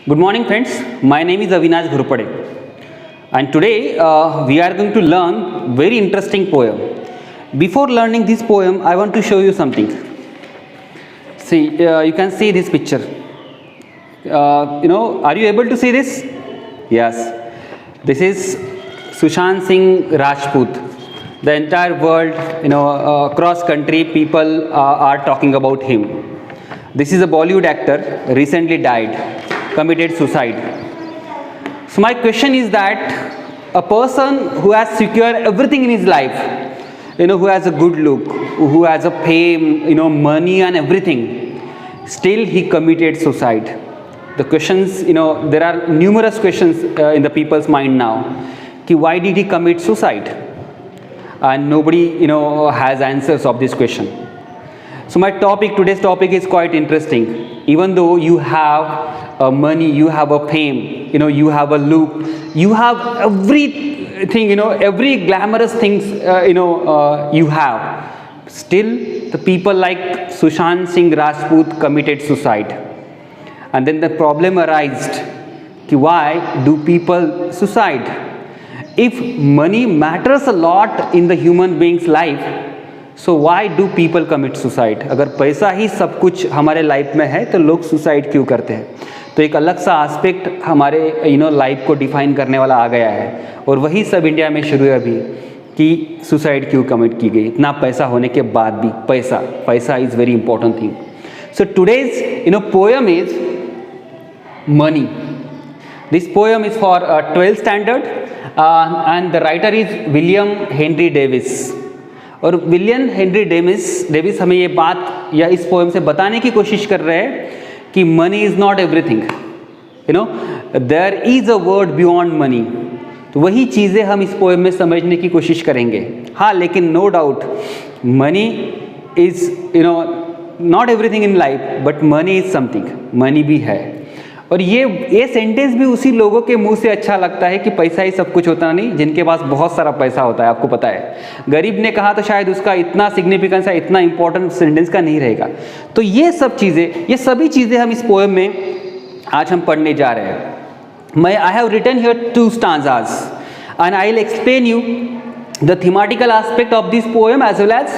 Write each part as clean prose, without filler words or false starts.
Good morning, friends. My name is Avinash Ghurupade, and today we are going to learn very interesting poem. Before learning this poem, I want to show you something. See, you can see this picture. Are you able to see this? Yes. This is Sushant Singh Rajput. The entire world, cross country people are talking about him. This is a Bollywood actor, recently died, committed suicide. So my question is that a person who has secured everything in his life, who has a good look, who has a fame, money and everything, still he committed suicide. The questions, there are numerous questions in the people's mind now. Why did he commit suicide? And nobody, has answers of this question. So my today's topic is quite interesting. Even though you have money, you have a fame, you have a look, you have everything, every glamorous things, you have. Still, the people like Sushant Singh Rajput committed suicide. And then the problem arises, why do people suicide? If money matters a lot in the human being's life, so why do people commit suicide? अगर पैसा ही सब कुछ हमारे life में है तो लोग suicide क्यों करते हैं? तो एक अलग सा एस्पेक्ट हमारे लाइफ को डिफाइन करने वाला आ गया है, और वही सब इंडिया में शुरू है अभी कि सुसाइड क्यों कमिट की गई इतना पैसा होने के बाद भी. पैसा is very important thing. So today's poem is money. This poem is for 12th standard and the writer is William Henry Davis. और विलियम हेनरी डेविस हमें ये बात या इस पोएम से बताने की कोशिश कर रहे हैं कि money is not everything, there is a world beyond money. तो वही चीज़ें हम इस पोएम में समझने की कोशिश करेंगे. हाँ, लेकिन no doubt money is not everything in life, but money is something. Money भी है. और ये सेंटेंस भी उसी लोगों के मुंह से अच्छा लगता है कि पैसा ही सब कुछ होता नहीं, जिनके पास बहुत सारा पैसा होता है. आपको पता है, गरीब ने कहा तो शायद उसका इतना सिग्निफिकेंस है, इतना इंपॉर्टेंट सेंटेंस का नहीं रहेगा. तो ये सभी चीज़ें हम इस पोएम में आज हम पढ़ने जा रहे हैं. I have written here 2 stanzas and I will explain you the thematical aspect of this poem as well as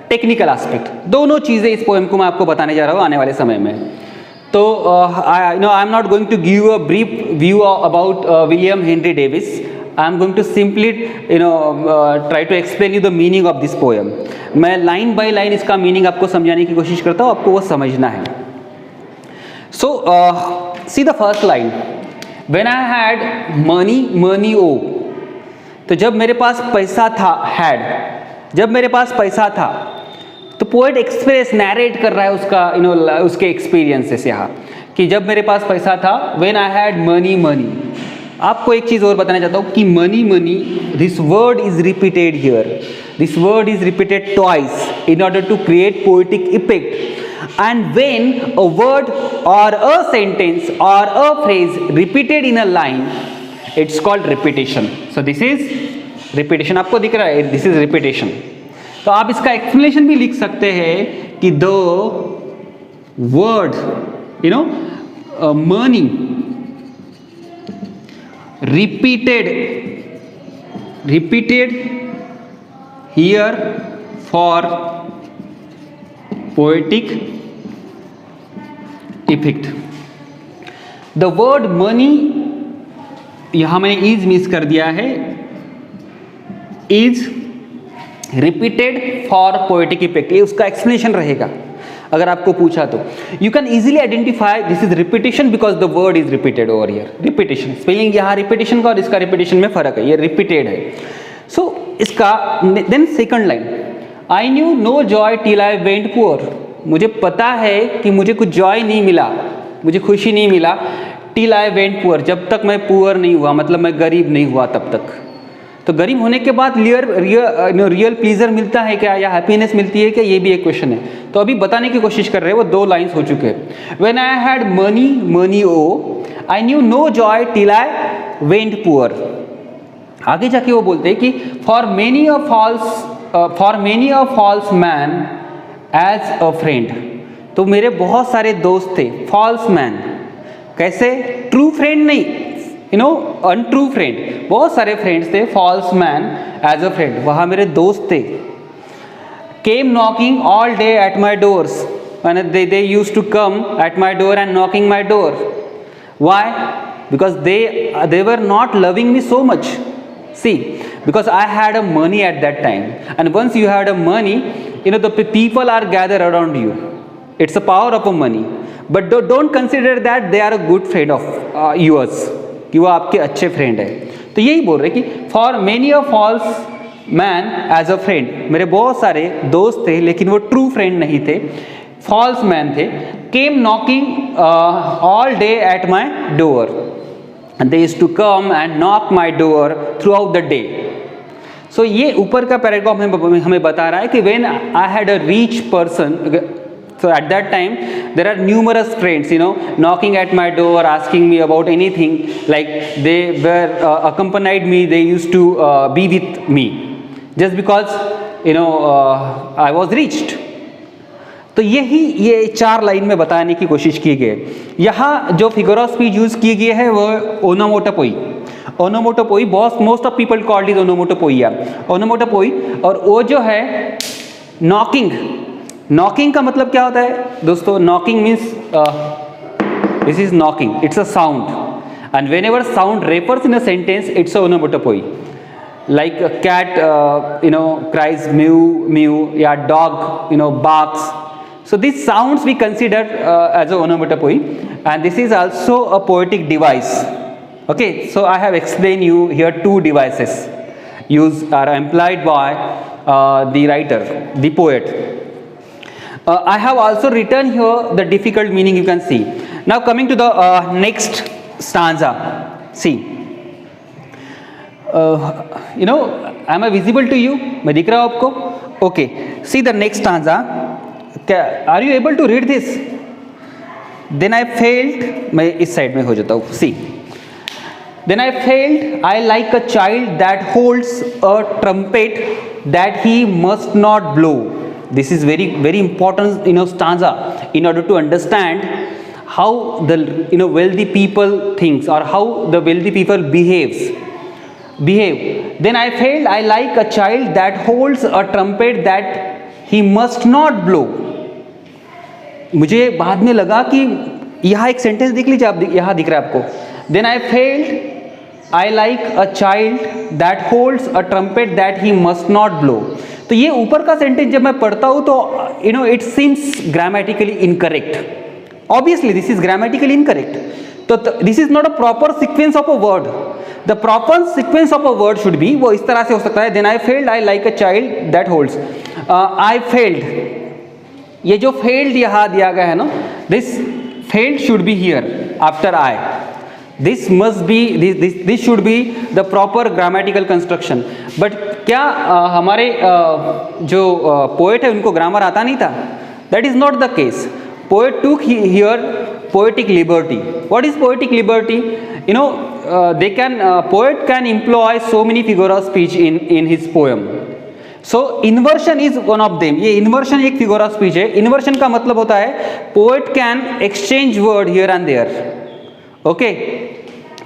technical aspect. दोनों चीज़ें इस पोएम को मैं आपको बताने जा रहा हूँ आने वाले समय में. So, I am not going to give you a brief view about William Henry Davis. I am going to simply, try to explain you the meaning of this poem. मैं line by line इसका meaning आपको समझाने की कोशिश करता हूँ, आपको वो समझना है. So, see the first line. When I had money, तो जब मेरे पास पैसा था, जब मेरे पास पैसा था, तो पोएट एक्सप्रेस नैरेट कर रहा है उसका उसके एक्सपीरियंसेस यहाँ कि जब मेरे पास पैसा था. When I had money. आपको एक चीज़ और बताना चाहता हूँ कि money, this word is repeated here. This word is repeated twice in order to create poetic effect. And when a word और अ सेंटेंस और a phrase repeated in a line, it's called repetition. So this is repetition. आपको दिख रहा है, this is repetition. तो आप इसका explanation भी लिख सकते हैं कि the word money repeated here for poetic effect. The word money यहां मैंने इज मिस कर दिया है. Is repeated for poetic effect, ये उसका एक्सप्लेनेशन रहेगा अगर आपको पूछा तो. You can easily identify this is repetition because the word is repeated over here. Repetition spelling यहाँ रिपीटेशन का और इसका रिपीटेशन में फर्क है, ये रिपीटेड है. सो इसका then second line, I knew no joy till I went poor. मुझे पता है कि मुझे कुछ जॉय नहीं मिला, मुझे खुशी नहीं मिला, टिल आई वेंट पुअर, जब तक मैं पुअर नहीं हुआ, मतलब मैं गरीब नहीं हुआ तब तक. तो गरीब होने के बाद रियल प्लीजर मिलता है क्या, या हैप्पीनेस मिलती है क्या, ये भी एक क्वेश्चन है. तो अभी बताने की कोशिश कर रहे हैं, वो 2 लाइन्स हो चुके हैं. When I had money I knew no joy till I went poor. आगे जाके वो बोलते हैं कि for many a false man as a friend. तो मेरे बहुत सारे दोस्त थे, फॉल्स मैन कैसे? ट्रू फ्रेंड नहीं, अनट्रू फ्रेंड। बहुत सारे फ्रेंड्स थे, false man as a friend, वहाँ मेरे दोस्त थे। Came knocking all day at my doors, and they used to come at my door and knocking my door. Why? Because they were not loving me so much. See, because I had a money at that time, and once you had a money, the people are gathered around you. It's a power of a money. But don't consider that they are a good friend of yours, कि वो आपके अच्छे friend है। तो यही बोल रहे कि for many a false man as a friend, मेरे बहुत सारे दोस्त थे लेकिन वो ट्रू फ्रेंड नहीं थे, फॉल्स मैन थे। Came knocking all day at my door, and they used to come and knock my door throughout the day. So ये ऊपर का पैराग्राफ हमें बता रहा है कि when I had a rich person, so at that time there are numerous friends knocking at my door, asking me about anything, like they were accompanied me, they used to be with me just because I was reached. तो ये 4 line में बताने की कोशिश की गई। यहाँ जो फिगर ऑफ स्पीच यूज की गई है वो onomatopoeia. Onomatopoeia most of people called is onomatopoeia, onomatopoeia. और वो जो है नॉकिंग, नॉकिंग का मतलब क्या होता है दोस्तों? Knocking means this is knocking, it's a sound, and whenever sound refers in a sentence it's a onomatopoeia. Like cat cries mew mew, या dog barks. So these sounds we consider as a onomatopoeia, and this is also a poetic device. Okay, so I have explained you here 2 devices used are employed by the writer, the poet. I have also written here the difficult meaning, you can see. Now coming to the next stanza, see, am I visible to you? मैं दिख रहा हूँ आपको? Okay, see the next stanza. Are you able to read this? Then I failed, मैं इस side में हो जाता हूँ। See, then I failed, I like a child that holds a trumpet that he must not blow. This is very very important stanza in order to understand how the wealthy people thinks, or how the wealthy people behave. Then I failed, I like a child that holds a trumpet that he must not blow. मुझे बाद में लगा कि यहाँ एक sentence देख लीजिए आप, यहाँ दिख रहा है आपको। Then I failed, I like a child that holds a trumpet that he must not blow. तो ये ऊपर का सेंटेंस जब मैं पढ़ता हूँ तो it seems grammatically incorrect. Obviously this is grammatically incorrect, तो this is not a proper sequence of a word. The proper sequence of a word should be, वो इस तरह से हो सकता है, then I failed I like a child that holds, I failed, ये जो फेल्ड यहाँ दिया गया है ना, this failed should be here after I, this must be, this should be the proper grammatical construction. But क्या हमारे जो पोएट है उनको ग्रामर आता नहीं था? That is not the case. Poet टूक here poetic liberty. What is poetic liberty? They can poet can employ so many figure of speech in his poem. So inversion is one of them. ये inversion एक figure of speech है। Inversion का मतलब होता है poet can exchange word here and there. Okay?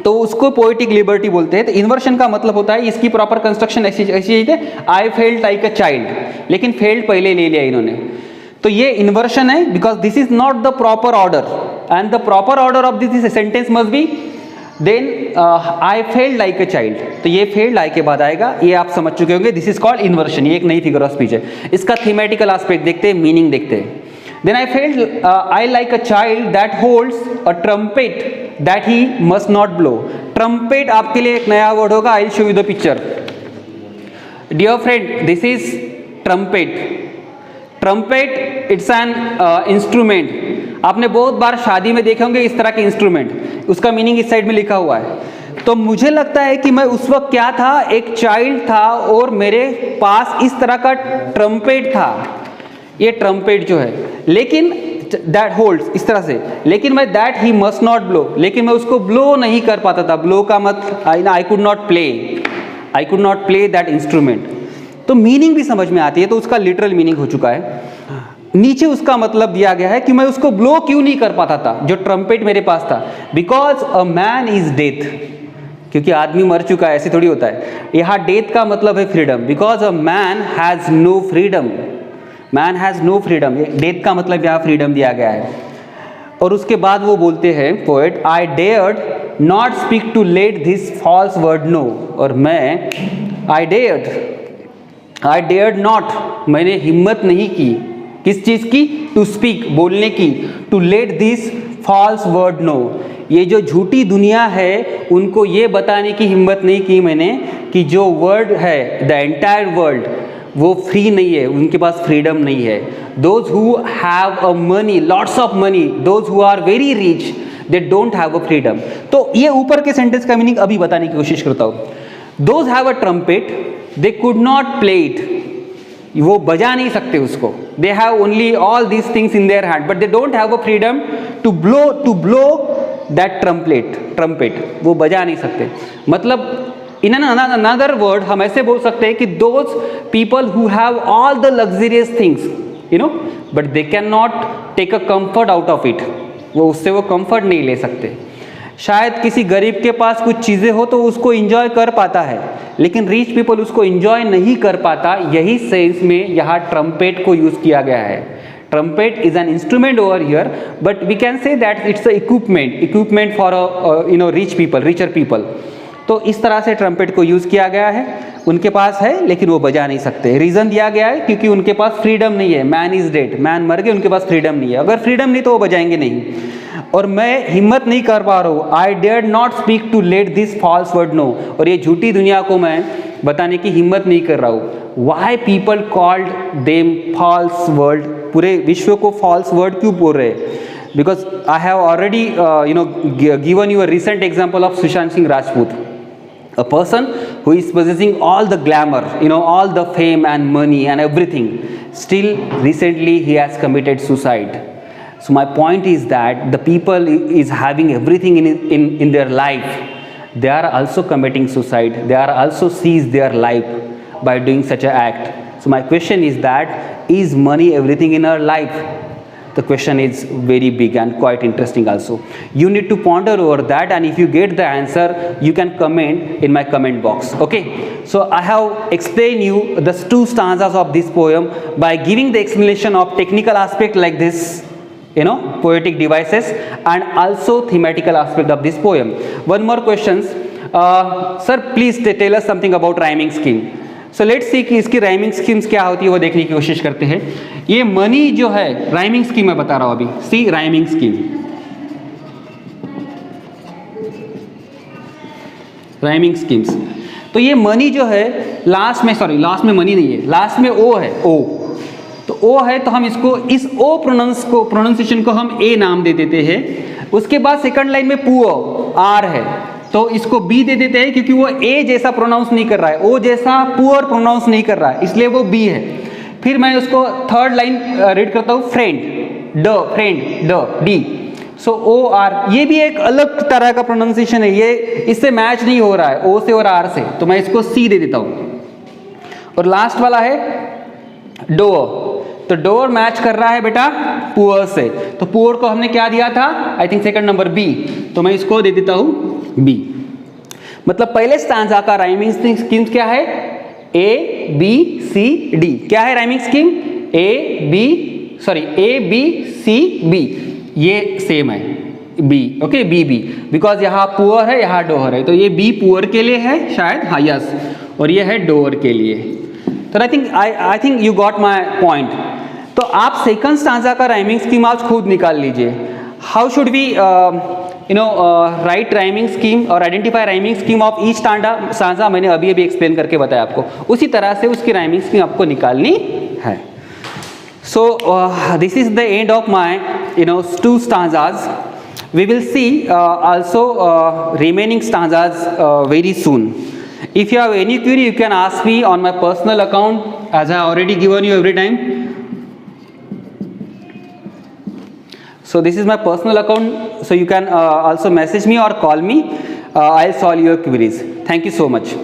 तो उसको poetic liberty बोलते हैं। तो inversion का मतलब होता है, इसकी proper construction ऐसी है, I felt like a child, लेकिन felt पहले ले लिया इन्होंने, तो ये इन्वर्शन है, because this is not the proper order, and the proper order of this sentence must be then I failed like a child. तो ये फेल्ड लाइक के बाद आएगा, ये आप समझ चुके होंगे, दिस इज कॉल्ड इन्वर्शन। ये एक नई फिगर ऑफ स्पीच है। इसका थीमेटिकल एस्पेक्ट देखते हैं, मीनिंग देखते हैं। Then I failed I like a child that holds a trumpet that he must not blow. Trumpet आपके लिए एक नया वर्ड होगा, I will show you the picture. Dear friend, this is trumpet. Trumpet it's an instrument. आपने बहुत बार शादी में देखे होंगे इस तरह के इंस्ट्रूमेंट, उसका मीनिंग इस साइड में लिखा हुआ है। तो मुझे लगता है कि मैं उस वक्त क्या था, एक चाइल्ड था और मेरे पास इस तरह का ट्रम्पेट था, ये ट्रम्पेट जो है, लेकिन दैट होल्ड्स इस तरह से, लेकिन मैं that he must not blow, लेकिन मैं उसको ब्लो नहीं कर पाता था। ब्लो का मतलब I could not play that instrument. तो मीनिंग भी समझ में आती है, तो उसका लिटरल मीनिंग हो चुका है। नीचे उसका मतलब दिया गया है कि मैं उसको ब्लो क्यों नहीं कर पाता था, जो ट्रम्पेट मेरे पास था। Because a man is death, क्योंकि आदमी मर चुका है, ऐसे थोड़ी होता है। यहाँ डेथ का मतलब है freedom, because a man has no freedom, man has no freedom, death का मतलब यहाँ फ्रीडम दिया गया है। और उसके बाद वो बोलते हैं poet, I dared not speak to let this false word know, और मैं आई डेयर्ड नॉट, मैंने हिम्मत नहीं की, किस चीज़ की, टू स्पीक, बोलने की, to let this false word know, ये जो झूठी दुनिया है उनको ये बताने की हिम्मत नहीं की मैंने कि जो वर्ल्ड है, द एंटायर वर्ल्ड, वो फ्री नहीं है, उनके पास फ्रीडम नहीं है। Those who have a money, lots of money, those who are very rich, they don't have a freedom. तो ये ऊपर के सेंटेंस का मीनिंग अभी बताने की कोशिश करता हूँ। Those have a trumpet, they could not play it, वो बजा नहीं सकते उसको, they have only all these things in their hand, but they don't have a freedom to blow that trumpet, वो बजा नहीं सकते। मतलब इन अनदर वर्ड हम ऐसे बोल सकते हैं कि those people who have all the luxurious things, you know, but they can not take a comfort out of it, वो उससे वो कंफर्ट नहीं ले सकते। शायद किसी गरीब के पास कुछ चीज़ें हो तो उसको इंजॉय कर पाता है, लेकिन रिच पीपल उसको इंजॉय नहीं कर पाता। यही सेंस में यहाँ ट्रम्पेट को यूज़ किया गया है। Trumpet is an instrument over here, but we can say that it's a equipment for rich people, richer people. तो इस तरह से ट्रम्पेट को यूज़ किया गया है। उनके पास है लेकिन वो बजा नहीं सकते। रीज़न दिया गया है क्योंकि उनके पास फ्रीडम नहीं है। मैन इज़ डेड, मैन मर गए, उनके पास फ्रीडम नहीं है। अगर फ्रीडम नहीं तो वो बजाएंगे नहीं। और मैं हिम्मत नहीं कर पा रहा हूँ, I dare not speak to let this false word know, और ये झूठी दुनिया को मैं बताने की हिम्मत नहीं कर रहा हूँ। Why people called them false word, पूरे विश्व को फॉल्स वर्ड क्यों बोल रहे हैं? Because I have already given you a recent example of Sushant Singh Rajput, a person who is possessing all the glamour, all the fame and money and everything, still recently he has committed suicide. So my point is that the people is having everything in their life, they are also committing suicide, they are also seize their life by doing such an act. So my question is that, is money everything in our life? The question is very big and quite interesting also. You need to ponder over that, and if you get the answer, you can comment in my comment box. Okay, so I have explained you the two stanzas of this poem by giving the explanation of technical aspect like this, poetic devices, and also thematical aspect of this poem. One more questions, sir, please tell us something about rhyming scheme. So let's see कि इसकी rhyming schemes क्या होती है, वो देखने की कोशिश करते हैं। ये मनी जो है राइमिंग स्कीम मैं बता रहा हूँ अभी। सी राइमिंग स्कीम, राइमिंग स्कीम्स। तो ये मनी जो है लास्ट में मनी नहीं है, लास्ट में ओ है, ओ। तो ओ है तो हम इसको, इस ओ प्रोनाउंसिएशन को हम ए नाम दे देते हैं। उसके बाद सेकंड लाइन में पुअर, आर है, तो इसको बी दे देते हैं क्योंकि वो ए जैसा प्रोनाउंस नहीं कर रहा है, ओ जैसा पुअर प्रोनाउंस नहीं कर रहा है, इसलिए वो बी है। फिर मैं उसको थर्ड लाइन रीड करता हूँ, फ्रेंड, डी। सो ओ आर, ये भी एक अलग तरह का प्रोनाउंसिएशन है, ये इससे मैच नहीं हो रहा है ओ से और आर से, तो मैं इसको सी दे देता हूँ। और लास्ट वाला है डोअर, तो डोअर मैच कर रहा है बेटा पुअर से, तो पुअर को हमने क्या दिया था, I think second number B, तो मैं इसको दे देता हूँ बी। मतलब पहले स्टांजा का राइमिंग स्कीम क्या है, ए बी सी डी। क्या है rhyming scheme, A B C B, ये सेम है बी, ओके, बी बिकॉज यहाँ पुअर है, यहाँ डोअर है, तो ये बी पुअर के लिए है शायद, हाँ यस, और ये है डोअर के लिए। तो I think you got my point. तो आप सेकंड स्टांजा का राइमिंग स्कीम आप खुद निकाल लीजिए। How should we write rhyming scheme और identify rhyming scheme of each stanza, मैंने अभी एक्सप्लेन करके बताया आपको, उसी तरह से उसकी राइमिंग स्कीम आपको निकालनी है। So this is the end of my two stanzas. We will see also remaining stanzas very soon. If you have any query, you can ask me on my personal account, as I already given you every time. So this is my personal account, so you can also message me or call me. I'll solve your queries. Thank you so much.